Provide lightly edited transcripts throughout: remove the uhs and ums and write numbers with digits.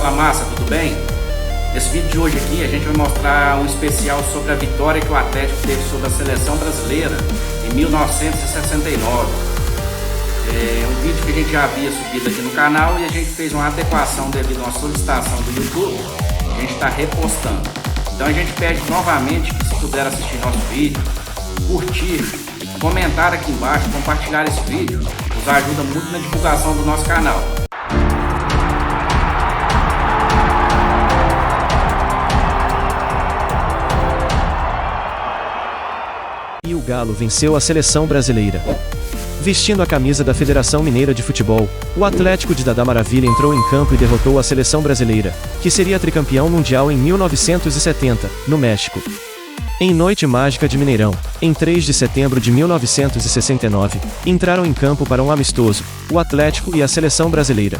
Fala massa, tudo bem? Nesse vídeo de hoje aqui a gente vai mostrar um especial sobre a vitória que o Atlético teve sobre a seleção brasileira em 1969. É um vídeo que a gente já havia subido aqui no canal e a gente fez uma adequação devido a uma solicitação do YouTube. A gente está repostando. Então a gente pede novamente que, se puder assistir nosso vídeo, curtir, comentar aqui embaixo, compartilhar esse vídeo, nos ajuda muito na divulgação do nosso canal. E o Galo venceu a seleção brasileira. Vestindo a camisa da Federação Mineira de Futebol, o Atlético de Dadá Maravilha entrou em campo e derrotou a seleção brasileira, que seria tricampeão mundial em 1970, no México. Em noite mágica de Mineirão, em 3 de setembro de 1969, entraram em campo para um amistoso, o Atlético e a seleção brasileira.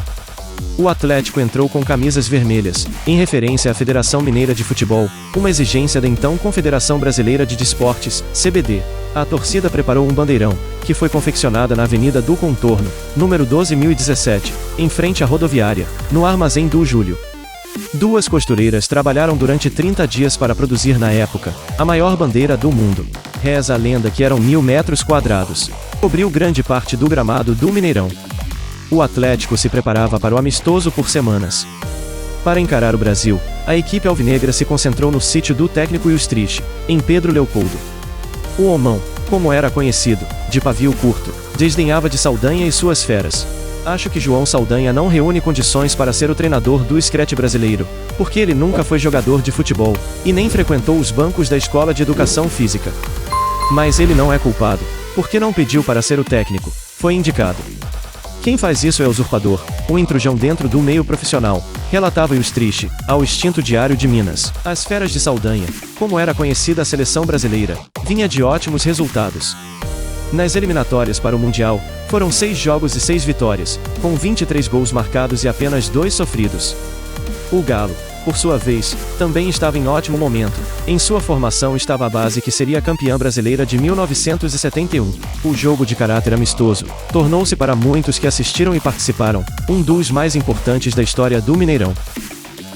O Atlético entrou com camisas vermelhas, em referência à Federação Mineira de Futebol, uma exigência da então Confederação Brasileira de Desportes, CBD. A torcida preparou um bandeirão, que foi confeccionada na Avenida do Contorno, número 12.017, em frente à rodoviária, no Armazém do Júlio. Duas costureiras trabalharam durante 30 dias para produzir na época, a maior bandeira do mundo. Reza a lenda que eram 1.000 metros quadrados. Cobriu grande parte do gramado do Mineirão. O Atlético se preparava para o amistoso por semanas. Para encarar o Brasil, a equipe alvinegra se concentrou no sítio do técnico Illustrich, em Pedro Leopoldo. O homão, como era conhecido, de pavio curto, desdenhava de Saldanha e suas feras. Acho que João Saldanha não reúne condições para ser o treinador do Screte brasileiro, porque ele nunca foi jogador de futebol, e nem frequentou os bancos da Escola de Educação Física. Mas ele não é culpado, porque não pediu para ser o técnico, foi indicado. Quem faz isso é o usurpador, um intrujão dentro do meio profissional, relatava Illustrich, ao extinto Diário de Minas. As feras de Saldanha, como era conhecida a seleção brasileira, vinha de ótimos resultados. Nas eliminatórias para o Mundial, foram 6 jogos e 6 vitórias, com 23 gols marcados e apenas 2 sofridos. O Galo, por sua vez, também estava em ótimo momento. Em sua formação estava a base que seria a campeã brasileira de 1971. O jogo de caráter amistoso tornou-se, para muitos que assistiram e participaram, um dos mais importantes da história do Mineirão.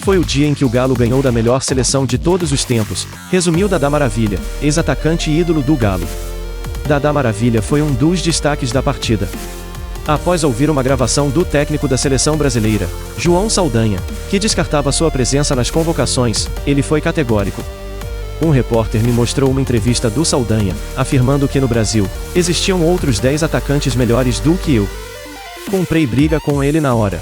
Foi o dia em que o Galo ganhou da melhor seleção de todos os tempos, resumiu Dadá Maravilha, ex-atacante e ídolo do Galo. Dadá Maravilha foi um dos destaques da partida. Após ouvir uma gravação do técnico da seleção brasileira, João Saldanha, que descartava sua presença nas convocações, ele foi categórico. Um repórter me mostrou uma entrevista do Saldanha, afirmando que no Brasil, existiam outros 10 atacantes melhores do que eu. Comprei briga com ele na hora.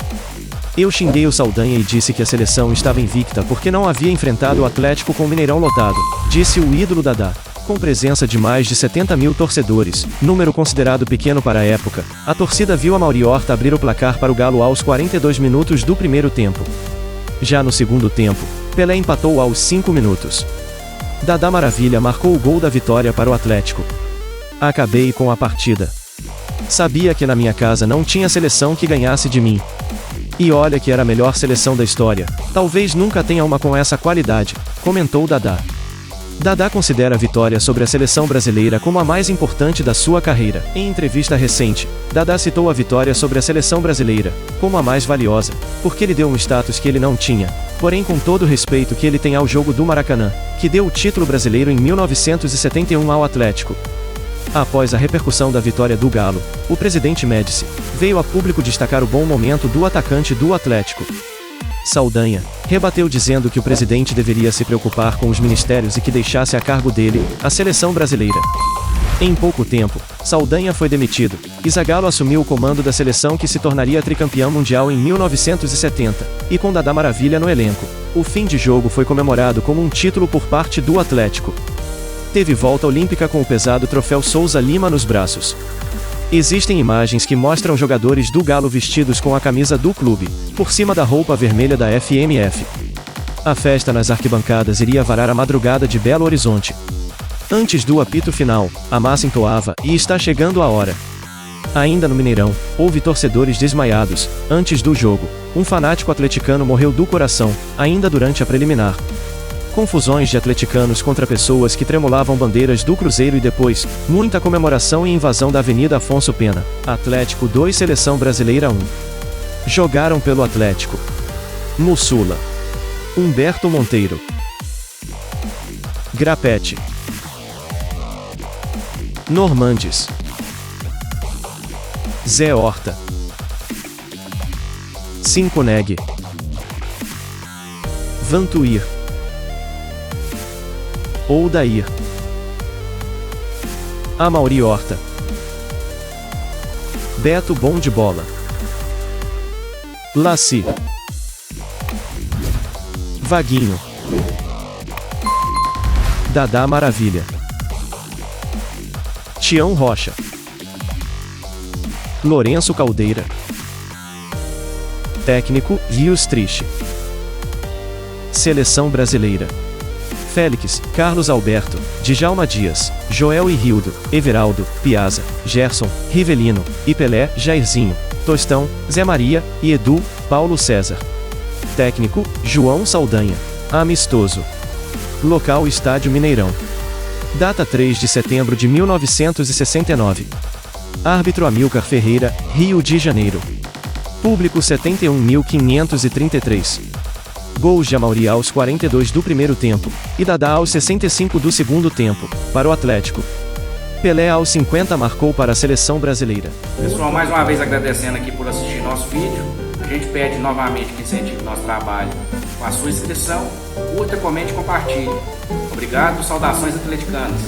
Eu xinguei o Saldanha e disse que a seleção estava invicta porque não havia enfrentado o Atlético com o Mineirão lotado, disse o ídolo Dadá. Com presença de mais de 70.000 torcedores, número considerado pequeno para a época, a torcida viu Amaury Horta abrir o placar para o Galo aos 42 minutos do primeiro tempo. Já no segundo tempo, Pelé empatou aos 5 minutos. Dadá Maravilha marcou o gol da vitória para o Atlético. Acabei com a partida. Sabia que na minha casa não tinha seleção que ganhasse de mim. E olha que era a melhor seleção da história, talvez nunca tenha uma com essa qualidade, comentou Dadá. Dadá considera a vitória sobre a seleção brasileira como a mais importante da sua carreira. Em entrevista recente, Dadá citou a vitória sobre a seleção brasileira como a mais valiosa, porque lhe deu um status que ele não tinha, porém com todo o respeito que ele tem ao jogo do Maracanã, que deu o título brasileiro em 1971 ao Atlético. Após a repercussão da vitória do Galo, o presidente Médici veio a público destacar o bom momento do atacante do Atlético. Saldanha rebateu dizendo que o presidente deveria se preocupar com os ministérios e que deixasse a cargo dele a seleção brasileira. Em pouco tempo, Saldanha foi demitido, e Zagallo assumiu o comando da seleção que se tornaria tricampeã mundial em 1970, e com Dadá Maravilha no elenco. O fim de jogo foi comemorado como um título por parte do Atlético. Teve volta olímpica com o pesado troféu Souza Lima nos braços. Existem imagens que mostram jogadores do Galo vestidos com a camisa do clube, por cima da roupa vermelha da FMF. A festa nas arquibancadas iria varar a madrugada de Belo Horizonte. Antes do apito final, a massa entoava "E está chegando a hora". Ainda no Mineirão, houve torcedores desmaiados. Antes do jogo, um fanático atleticano morreu do coração, ainda durante a preliminar. confusões de atleticanos contra pessoas que tremulavam bandeiras do Cruzeiro e depois, muita comemoração e invasão da Avenida Afonso Pena. Atlético 2 Seleção Brasileira 1. Jogaram pelo Atlético. Mussula, Humberto Monteiro, Grapete, Normandes, Zé Horta, Cinconeg, Vantuir, Odair, Amauri Horta, Beto Bom de Bola, Laci, Vaguinho, Dadá Maravilha, Tião Rocha, Lourenço Caldeira, técnico Rios Triste, Seleção Brasileira: Félix, Carlos Alberto, Djalma Dias, Joel e Rildo, Everaldo, Piazza, Gerson, Rivelino, e Pelé, Jairzinho, Tostão, Zé Maria, e Edu, Paulo César. Técnico, João Saldanha. Amistoso. Local: Estádio Mineirão. Data: 3 de setembro de 1969. Árbitro: Amilcar Ferreira, Rio de Janeiro. Público: 71.533. Gols de Amauri aos 42 do primeiro tempo, e Dadá aos 65 do segundo tempo, para o Atlético. Pelé aos 50 marcou para a seleção brasileira. Pessoal, mais uma vez agradecendo aqui por assistir nosso vídeo. A gente pede novamente que incentive o nosso trabalho com a sua inscrição, curta, comente e compartilhe. Obrigado, saudações atleticanas.